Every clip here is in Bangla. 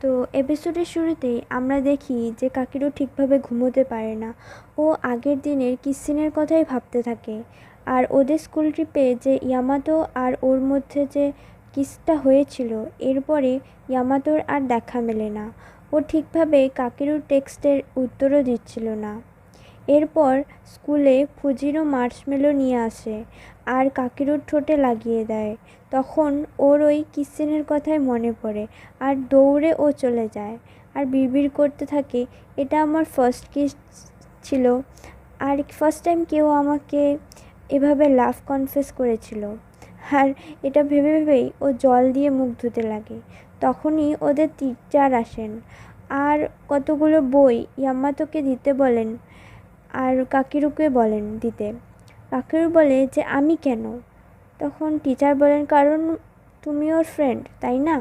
তো এপিসোডের শুরুতেই আমরা দেখি যে কাকিরু ঠিকভাবে ঘুমোতে পারে না। ও আগের দিনের কিসিনের কথাই ভাবতে থাকে। আর ওদের স্কুল ট্রিপে যে ইয়ামাতো আর ওর মধ্যে যে কিসটা হয়েছিল, এরপরে ইয়ামাতোর আর দেখা মেলে না। ও ঠিকভাবে কাকিরুর টেক্সটের উত্তরও দিচ্ছিল না। এরপর স্কুলে ফুজিরো মার্শমেলো নিয়ে আসে আর কাকিরুর ঠোঁটে লাগিয়ে দেয়। তখন ওর ওই কিসেনের কথাই মনে পড়ে আর দৌড়ে ও চলে যায় আর বিড়বিড় করতে থাকে, এটা আমার ফার্স্ট কিস ছিল আর ফার্স্ট টাইম কেউ আমাকে এভাবে লাভ কনফেস করেছিল। আর এটা ভেবে ভেবেই ও জল দিয়ে মুখ ধুতে লাগে। তখনই ওদের টিচার আসেন আর কতগুলো বই ইয়ামাতোকে দিতে বলেন আর কাকিরুকে বলেন দিতে। কাকিরু বলে যে আমি কেন? তখন টিচার বলেন কারণ তুমি ওর ফ্রেন্ড, তাই না?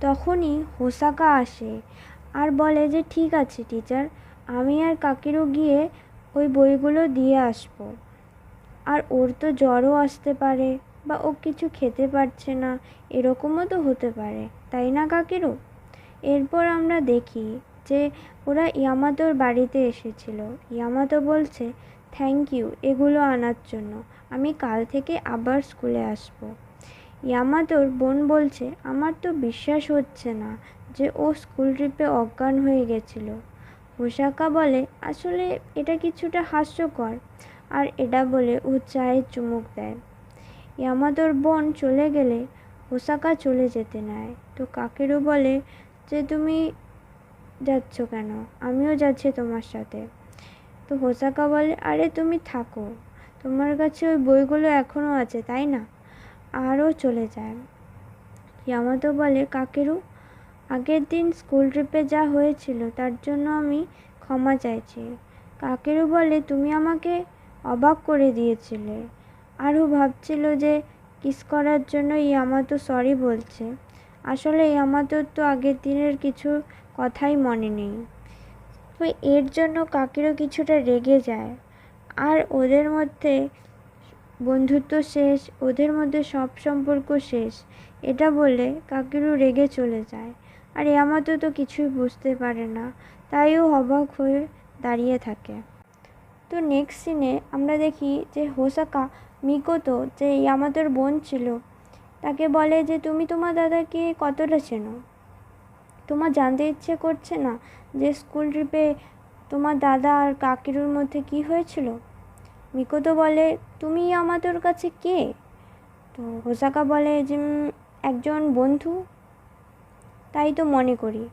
তখনই হোসাকা আসে আর বলে যে ঠিক আছে টিচার, আমি আর কাকিরু গিয়ে ওই বইগুলো দিয়ে আসবো। আর ওর তো জ্বরও আসতে পারে বা ও কিছু খেতে পারছে না, এরকমও তো হতে পারে, তাই না কাকিরু? এরপর আমরা দেখি যে ওরা ইয়ামাতোর বাড়িতে এসেছিল। ইয়ামাতো বলছে থ্যাংক ইউ এগুলো আনার জন্য, আমি কাল থেকে আবার স্কুলে আসবো। ইয়ামাতোর বোন বলছে আমার তো বিশ্বাস হচ্ছে না যে ও স্কুল ট্রিপে অজ্ঞান হয়ে গেছিল। হোসাকা বলে আসলে এটা কিছুটা হাস্যকর, আর এটা বলে ও চায়ে চুমুক দেয়। ইয়ামাতোর বোন চলে গেলে হোসাকা চলে যেতে নেয়। তো কাকেরু বলে যে তুমি যাচ্ছ কেন? আমিও যাচ্ছি তোমার সাথে। তো হোসাকা বলে আরে তুমি থাকো, তোমার কাছে ওই বইগুলো এখনও আছে তাই না? আরও চলে যায়। ইয়ামাতো বলে কাকেরু, আগের দিন স্কুল ট্রিপে যা হয়েছিল তার জন্য আমি ক্ষমা চাইছি। কাকেরু বলে তুমি আমাকে অবাক করে দিয়েছিলে। আরও ভাবছিল যে কিস করার জন্য ইয়ামাতো সরি বলছে। আসলে ইয়ামাতোর তো আগের দিনের কিছু কথাই মনে নেই। তো এর জন্য কাকেরও কিছুটা রেগে যায় আর ওদের মধ্যে বন্ধুত্ব শেষ, ওদের মধ্যে সব সম্পর্ক শেষ, এটা বলে কাকেরু রেগে চলে যায়। আর ইয়ামাতো তো কিছুই বুঝতে পারে না, তাই ও অবাক হয়ে দাঁড়িয়ে থাকে। তো নেক্সট সিনে আমরা দেখি যে হোসাকা মিকোতো যে ইয়ামাতোর বোন ছিল তাকে বলে যে তুমি তোমার দাদাকে কতটা চেনো? তোমার জানতে ইচ্ছে করছে না যে স্কুল ট্রিপে তোমার দাদা আর কাকিরুর মধ্যে কি হয়েছিল? মিকোতো বলে তুমি আমাদের কাছে কে? তো হোসাকা বলে যে একজন বন্ধু, তাই তো মনে করি।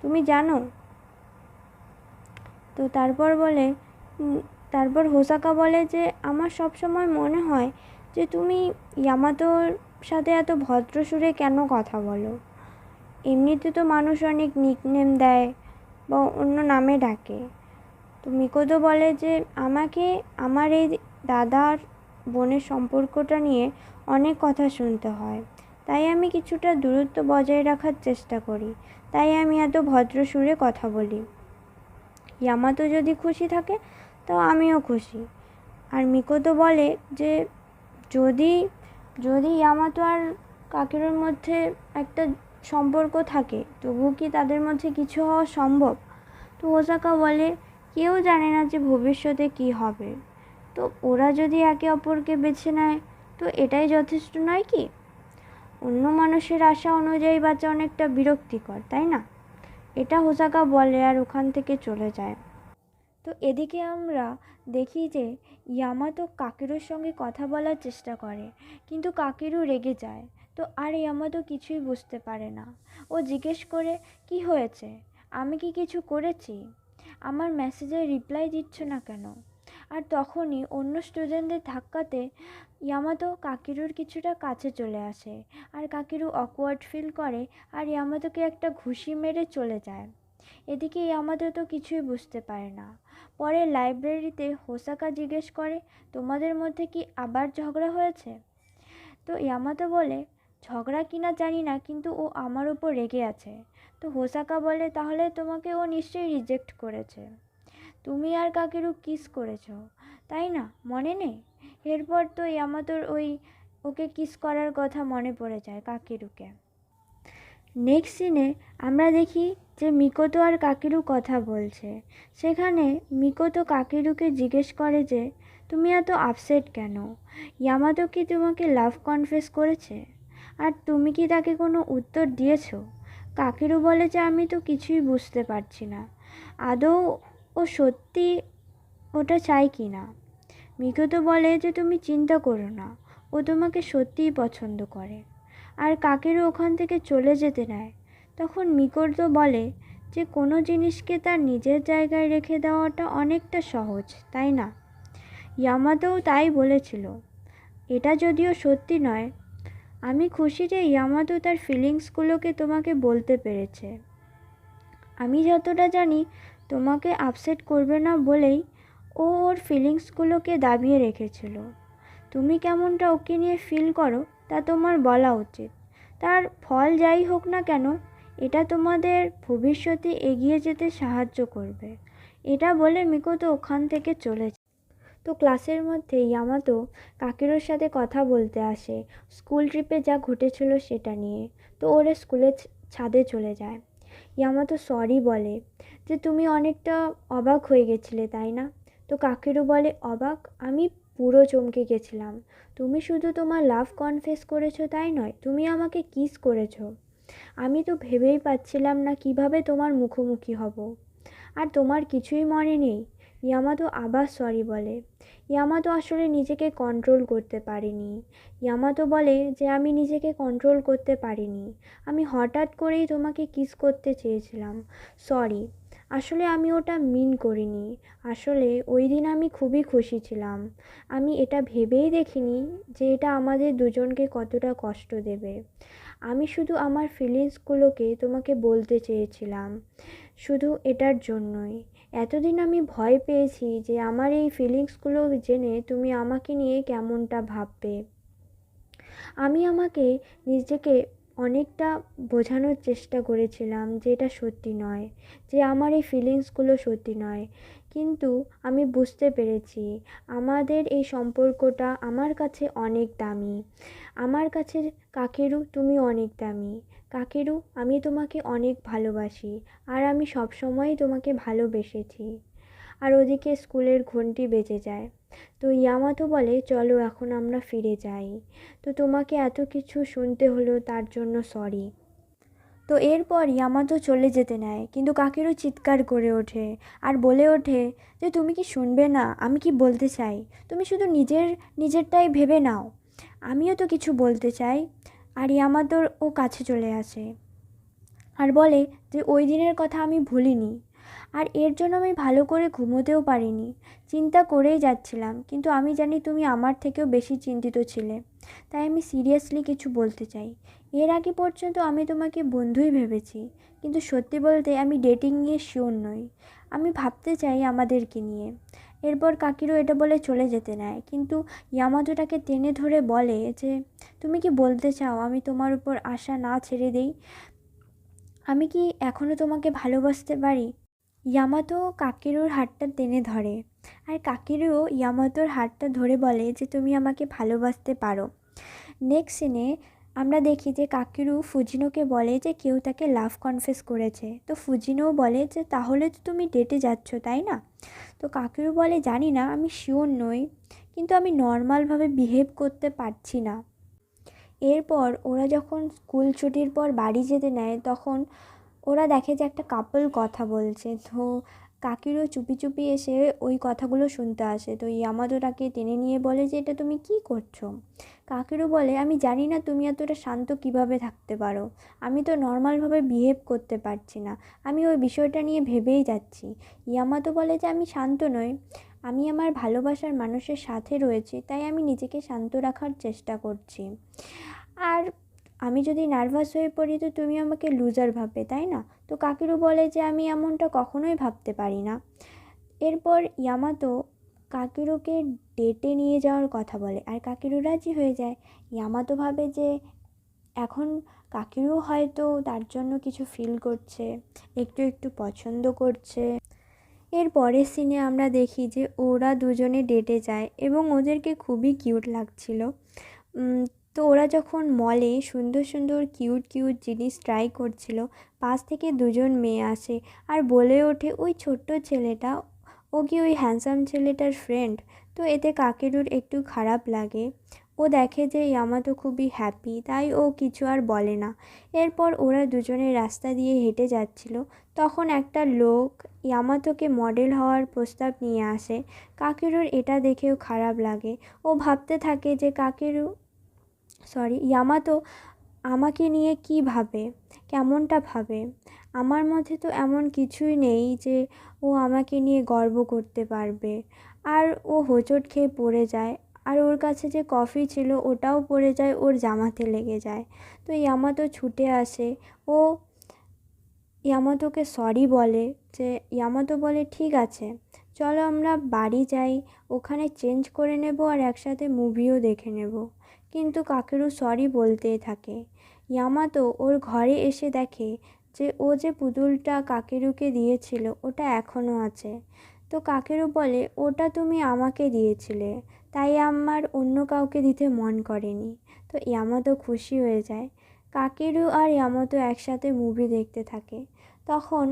তুমি জানো? তো তারপর হোসাকা বলে যে আমার সব সময় মনে হয় যে তুমি ইয়ামাতোর সাথে এত ভদ্র সুরে কেন কথা বলো? এমনিতে তো মানুষ অনেক নিকনেম দেয় বা অন্য নামে ডাকে। তো মিকোতো বলে যে আমাকে আমার এই দাদার বোনের সম্পর্কটা নিয়ে অনেক কথা শুনতে হয়, তাই আমি কিছুটা দূরত্ব বজায় রাখার চেষ্টা করি, তাই আমি এত ভদ্র সুরে কথা বলি। ইয়ামাতো যদি খুশি থাকে তো আমিও খুশি। আর মিকোতো বলে যে যদি যদি ইয়ামাতো আর কাকেরুর মধ্যে একটা সম্পর্ক থাকে তবুও কি তাদের মধ্যে কিছু হওয়া সম্ভব? তো ওসাকা বলে কেউ জানে না যে ভবিষ্যতে কি হবে, তো ওরা যদি একে অপরকে বেছে নেয় তো এটাই যথেষ্ট নয় কি? অন্য মানুষের আশা অনুযায়ী বাঁচা অনেকটা বিরক্তিকর, তাই না? এটা হোসাকা বলে আর ওখান থেকে চলে যায়। তো এদিকে আমরা দেখি যে ইয়ামাতো কাকেরুর সঙ্গে কথা বলার চেষ্টা করে, কিন্তু কাকেরু রেগে যায়। তো আর ইয়ামাতো কিছুই বুঝতে পারে না। ও জিজ্ঞেস করে কি হয়েছে, আমি কি কিছু করেছি? আমার মেসেজের রিপ্লাই দিচ্ছ না কেন? আর তখনই অন্য স্টুডেন্টদের ধাক্কাতে ইয়ামাতো কাকেরুর কিছুটা কাছে চলে আসে আর কাকেরু অকওয়ার্ড ফিল করে আর ইয়ামাতোকে একটা ঘুষি মেরে চলে যায়। এদিকে ইয়ামাতো তো কিছুই বুঝতে পারে না। পরে লাইব্রেরিতে হোসাকা জিজ্ঞেস করে তোমাদের মধ্যে কি আবার ঝগড়া হয়েছে? তো ইয়ামাতো বলে ঝগড়া কিনা জানি না, কিন্তু ও আমার উপর রেগে আছে। তো হোসাকা বলে তাহলে তোমাকে ও নিশ্চয়ই রিজেক্ট করেছে। তুমি আর কাকেরু কিস করেছো, তাই না? মনে নেই? এরপর তো ইয়ামাতোর ওকে কিস করার কথা মনে পড়ে যায় কাকেরুকে। নেক্সট সিনে আমরা দেখি যে মিকোতো আর কাকিরু কথা বলছে। সেখানে মিকোতো কাকিরুকে জিজ্ঞেস করে যে তুমি এত আপসেট কেন? ইয়ামাতো কি তোমাকে লাভ কনফেস করেছে? আর তুমি কি তাকে কোনো উত্তর দিয়েছো? কাকিরু বলে যে আমি তো কিছুই বুঝতে পারছি না, আদৌ ও সত্যি ওটা চাই কি না। মিকোতো বলে যে তুমি চিন্তা করো না, ও তোমাকে সত্যিই পছন্দ করে। আর কাকিরু ওখান থেকে চলে যেতে নেয়। তখন মিকোতো বলে যে কোনো জিনিসকে তার নিজের জায়গায় রেখে দেওয়াটা অনেকটা সহজ, তাই না? ইয়ামাতোও তাই বলেছিল। এটা যদিও সত্যি নয়, আমি খুশি যে ইয়ামাতো তার ফিলিংসগুলোকে তোমাকে বলতে পেরেছে। আমি যতটা জানি তোমাকে আপসেট করবে না বলেই ও ওর ফিলিংসগুলোকে দাবিয়ে রেখেছিল। তুমি কেমনটা ওকে নিয়ে ফিল করো তা তোমার বলা উচিত। তার ফল যাই হোক না কেন, এটা তোমাদের ভবিষ্যতে এগিয়ে যেতে সাহায্য করবে। এটা বলে মিকোতো ওখান থেকে চলে যায়। তো ক্লাসের মধ্যে ইয়ামাতো কাকিরোর সাথে কথা বলতে আসে স্কুল ট্রিপে যা ঘটেছিল সেটা নিয়ে। তো ওরা স্কুলের ছাদে চলে যায়। ইয়ামাতো সরি বলে যে তুমি অনেকটা অবাক হয়ে গেছিলে, তাই না? তো কাকিরু বলে অবাক? আমি পুরো চমকে গেছিলাম। তুমি শুধু তোমার লাভ কনফেস করেছো তাই নয়, তুমি আমাকে কিস করেছো। আমি তো ভেবেই পাচ্ছিলাম না কিভাবে তোমার মুখোমুখি হব। আর তোমার কিছুই মনে নেই? ইয়ামাতো আবার সরি বলে। ইয়ামাতো আসলে নিজেকে কন্ট্রোল করতে পারেনি। ইয়ামাতো বলে যে আমি নিজেকে কন্ট্রোল করতে পারিনি, আমি হঠাৎ করেই তোমাকে কিস করতে চেয়েছিলাম। সরি, আসলে আমি ওটা মিন করিনি। আসলে ওই দিন আমি খুবই খুশি ছিলাম। আমি এটা ভেবেই দেখিনি যে এটা আমাদের দুজনকে কতটা কষ্ট দেবে। আমি শুধু আমার ফিলিংসগুলোকে তোমাকে বলতে চেয়েছিলাম, শুধু এটার জন্যই। এতদিন আমি ভয় পেয়েছি যে আমার এই ফিলিংসগুলো জেনে তুমি আমাকে নিয়ে কেমনটা ভাববে। আমি আমাকে নিজেকে অনেকটা বোঝানোর চেষ্টা করেছিলাম যে এটা সত্যি নয়, যে আমার এই ফিলিংসগুলো সত্যি নয়। কিন্তু আমি বুঝতে পেরেছি আমাদের এই সম্পর্কটা আমার কাছে অনেক দামি। আমার কাছে কাকেরু তুমি অনেক দামি। কাকেরু, আমি তোমাকে অনেক ভালোবাসি, আর আমি সবসময়ই তোমাকে ভালোবেসেছি। আর ওদিকে স্কুলের ঘন্টি বেজে যায়। তো ইয়ামাতো বলে চলো এখন আমরা ফিরে যাই। তো তোমাকে এত কিছু শুনতে হলো তার জন্য সরি। তো এরপর ইয়ামাতো চলে যেতে নেয়, কিন্তু কাকেরও চিৎকার করে ওঠে আর বলে ওঠে যে তুমি কি শুনবে না আমি কি বলতে চাই? তুমি শুধু নিজেরটাই ভেবে নাও, আমিও তো কিছু বলতে চাই। আর ইয়ামাতোর ও কাছে চলে আসে আর বলে যে ওই দিনের কথা আমি ভুলিনি, আর এর জন্য আমি ভালো করে ঘুমোতেও পারিনি। চিন্তা করেই যাচ্ছিলাম, কিন্তু আমি জানি তুমি আমার থেকেও বেশি চিন্তিত ছিলে, তাই আমি সিরিয়াসলি কিছু বলতে চাই। এর আগে পর্যন্ত আমি তোমাকে বন্ধুই ভেবেছি, কিন্তু সত্যি বলতে আমি ডেটিং নিয়ে শিওর নই। আমি ভাবতে চাই আমাদেরকে নিয়ে। এরপর কাকিরও এটা বলে চলে যেতে নেয়, কিন্তু ইয়ামাতোটাকে টেনে ধরে বলে যে তুমি কি বলতে চাও আমি তোমার উপর আশা না ছেড়ে দেই? আমি কি এখনও তোমাকে ভালোবাসতে পারি? ইয়ামাতো কাকেরুর হাতটা টেনে ধরে, আর কাকেরুও ইয়ামাতোর হাতটা ধরে বলে যে তুমি আমাকে ভালোবাসতে পারো। নেক্সট সিনে আমরা দেখি যে কাকেরু ফুজিনোকে বলে যে কেউ তাকে লাভ কনফেস করেছে। তো ফুজিনোও বলে যে তাহলে তো তুমি ডেটে যাচ্ছ, তাই না? তো কাকেরু বলে জানি না, আমি শিওর নই, কিন্তু আমি নর্মালভাবে বিহেভ করতে পারছি না। এরপর ওরা যখন স্কুল ছুটির পর বাড়ি যেতে নেয় তখন ওরা দেখে যে একটা কাপল কথা বলছে। তো কাকিরও চুপি চুপি এসে ওই কথাগুলো শুনতে আসে। তো ইয়ামাতোটাকে টেনে নিয়ে বলে যে এটা তুমি কি করছো? কাকিরও বলে আমি জানি না তুমি এতটা শান্ত কিভাবে থাকতে পারো, আমি তো নর্মালভাবে বিহেভ করতে পারছি না, আমি ওই বিষয়টা নিয়ে ভেবেই যাচ্ছি। ইয়ামাতো বলে যে আমি শান্ত নই, আমি আমার ভালোবাসার মানুষের সাথে রয়েছি, তাই আমি নিজেকে শান্ত রাখার চেষ্টা করছি। আর আমি যদি নার্ভাস হয়ে পড়ি তো তুমি আমাকে লুজার ভাববে, তাই না? তো কাকিরু বলে যে আমি এমনটা কখনোই ভাবতে পারি না। এরপর ইয়ামাতো কাকিরুকে ডেটে নিয়ে যাওয়ার কথা বলে, আর কাকিরু রাজি হয়ে যায়। ইয়ামাতো ভাবে যে এখন কাকিরু হয়তো তার জন্য কিছু ফিল করছে, একটু একটু পছন্দ করছে। এর পরের সিনে আমরা দেখি যে ওরা দুজনে ডেটে যায় এবং ওদেরকে খুবই কিউট লাগছিল। তো ওরা যখন মলে সুন্দর সুন্দর কিউট কিউট জিনিস ট্রাই করছিল, পাশ থেকে দুজন মেয়ে আসে আর বলে ওঠে ওই ছোট্ট ছেলেটা ও কি ওই হ্যান্ডসাম ছেলেটার ফ্রেন্ড। তো এতে কাকেরুর একটু খারাপ লাগে। ও দেখে যে ইয়ামাতো খুবই হ্যাপি, তাই ও কিছু আর বলে না। এরপর ওরা দুজনে রাস্তা দিয়ে হেঁটে যাচ্ছিল, তখন একটা লোক ইয়ামাতোকে মডেল হওয়ার প্রস্তাব নিয়ে আসে। কাকেরুর এটা দেখেও খারাপ লাগে। ও ভাবতে থাকে যে ইয়ামাতো আমাকে নিয়ে কী ভাবে, কেমনটা ভাবে। আমার মধ্যে তো এমন কিছুই নেই যে ও আমাকে নিয়ে গর্ব করতে পারবে। আর ও হোঁচট খেয়ে পড়ে যায়, আর ওর কাছে যে কফি ছিল ওটাও পড়ে যায়, ওর জামাতে লেগে যায়। তো ইয়ামাতো ছুটে আসে, ও ইয়ামাতোকে সরি বলে। যে ইয়ামাতো বলে ঠিক আছে, চলো আমরা বাড়ি যাই, ওখানে চেঞ্জ করে নেব আর একসাথে মুভিও দেখে নেব। কিন্তু কাকেরু সরি বলতেই থাকে। ইয়ামাতো ওর ঘরে এসে দেখে যে ও যে পুতুলটা কাকেরুকে দিয়েছিল ওটা এখনও আছে। তো কাকেরু বলে ওটা তুমি আমাকে দিয়েছিলে, তাই আমার অন্য কাউকে দিতে মন করেনি। তো ইয়ামাতো খুশি হয়ে যায়। কাকেরু আর ইয়ামাতো একসাথে মুভি দেখতে থাকে। তখন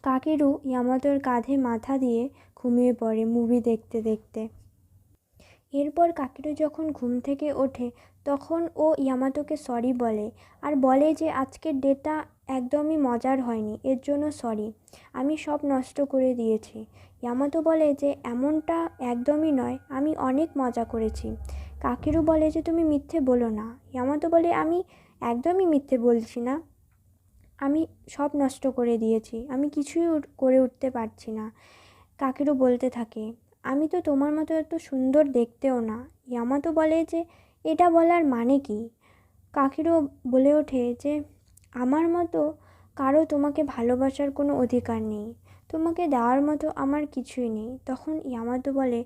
কাকেরু ইয়ামাতোর কাঁধে মাথা দিয়ে ঘুমিয়ে পড়ে মুভি দেখতে দেখতে। এরপর কাকেরু যখন ঘুম থেকে ওঠে তখন ও ইয়ামাতোকে সরি বলে, আর বলে যে আজকের ডেটা একদমই মজার হয়নি, এর জন্য সরি, আমি সব নষ্ট করে দিয়েছি। ইয়ামাতো বলে যে এমনটা একদমই নয়, আমি অনেক মজা করেছি। কাকেরু বলে যে তুমি মিথ্যে বলো না। ইয়ামাতো বলে আমি একদমই মিথ্যে বলছি না, আমি সব নষ্ট করে দিয়েছি, আমি কিছুই করে উঠতে পারছি না। কাকেরু বলতে থাকে আমি তো তোমার মতো এত সুন্দর দেখতেও না। ইয়ামাতো বলে যে এটা বলার মানে কি। কাকেরু বলে ওঠে যে আমার মতো কারো তোমাকে ভালোবাসার কোনো অধিকার নেই, তোমাকে দেওয়ার মতো আমার কিছুই নেই। তখন ইয়ামাতো বলে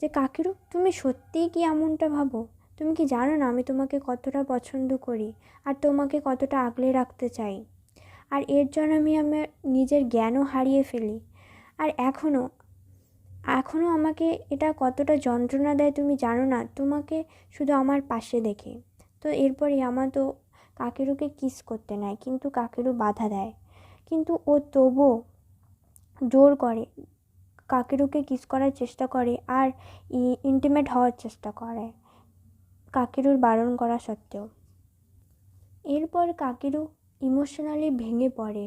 যে কাকেরু তুমি সত্যিই কি এমনটা ভাবো? তুমি কি জানো না আমি তোমাকে কতটা পছন্দ করি আর তোমাকে কতটা আগলে রাখতে চাই, আর এর জন্য আমি আমার নিজের জ্ঞানও হারিয়ে ফেলি, আর এখনও আমাকে এটা কতটা যন্ত্রণা দেয় তুমি জানো না, তোমাকে শুধু আমার পাশে দেখে। তো এরপর ইয়ামাতো কাকেরুকে কিস করতে নেয়, কিন্তু কাকেরু বাধা দেয়। কিন্তু ও তবুও জোর করে কাকেরুকে কিস করার চেষ্টা করে আর ইন্টিমেট হওয়ার চেষ্টা করে কাকেরুর বারণ করা সত্ত্বেও। এরপর কাকেরু ইমোশনালি ভেঙে পড়ে।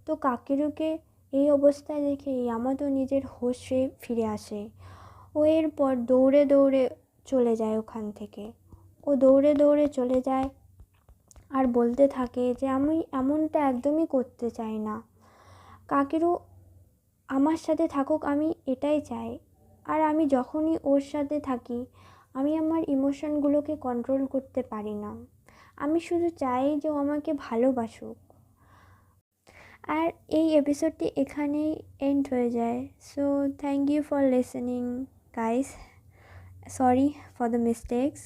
তো কাকেরুকে এই অবস্থায় দেখে ইয়ামাতো নিজের হোশে ফিরে আসে। ও এরপর দৌড়ে দৌড়ে চলে যায় ওখান থেকে। ও দৌড়ে দৌড়ে চলে যায় আর বলতে থাকে যে আমি এমনটা একদমই করতে চাই না, কাকেরু আমার সাথে থাকুক, আমি এটাই চাই। আর আমি যখনই ওর সাথে থাকি আমি আমার ইমোশনগুলোকে কন্ট্রোল করতে পারি না, আমি শুধু চাই যে ও আমাকে ভালোবাসুক। আর এই এপিসোডটি এখানেই এন্ড হয়ে যায়। So thank you for listening guys, sorry for the mistakes,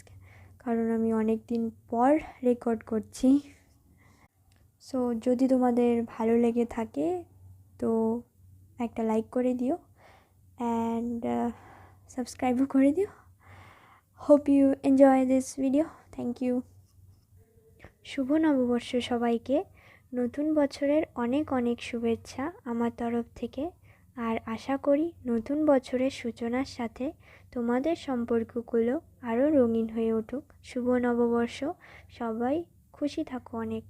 কারণ আমি অনেক দিন পর রেকর্ড করছি। সো যদি তোমাদের ভালো লেগে থাকে তো একটা লাইক করে দিও অ্যান্ড সাবস্ক্রাইবও করে দিও। Hope you enjoy this video. Thank you. শুভ নববর্ষ সবাইকে, নতুন বছরের অনেক অনেক শুভেচ্ছা আমার তরফ থেকে। আর আশা করি নতুন বছরের সূচনার সাথে তোমাদের সম্পর্কগুলো আরও রঙিন হয়ে উঠুক। শুভ নববর্ষ, সবাই খুশি থাকো অনেক।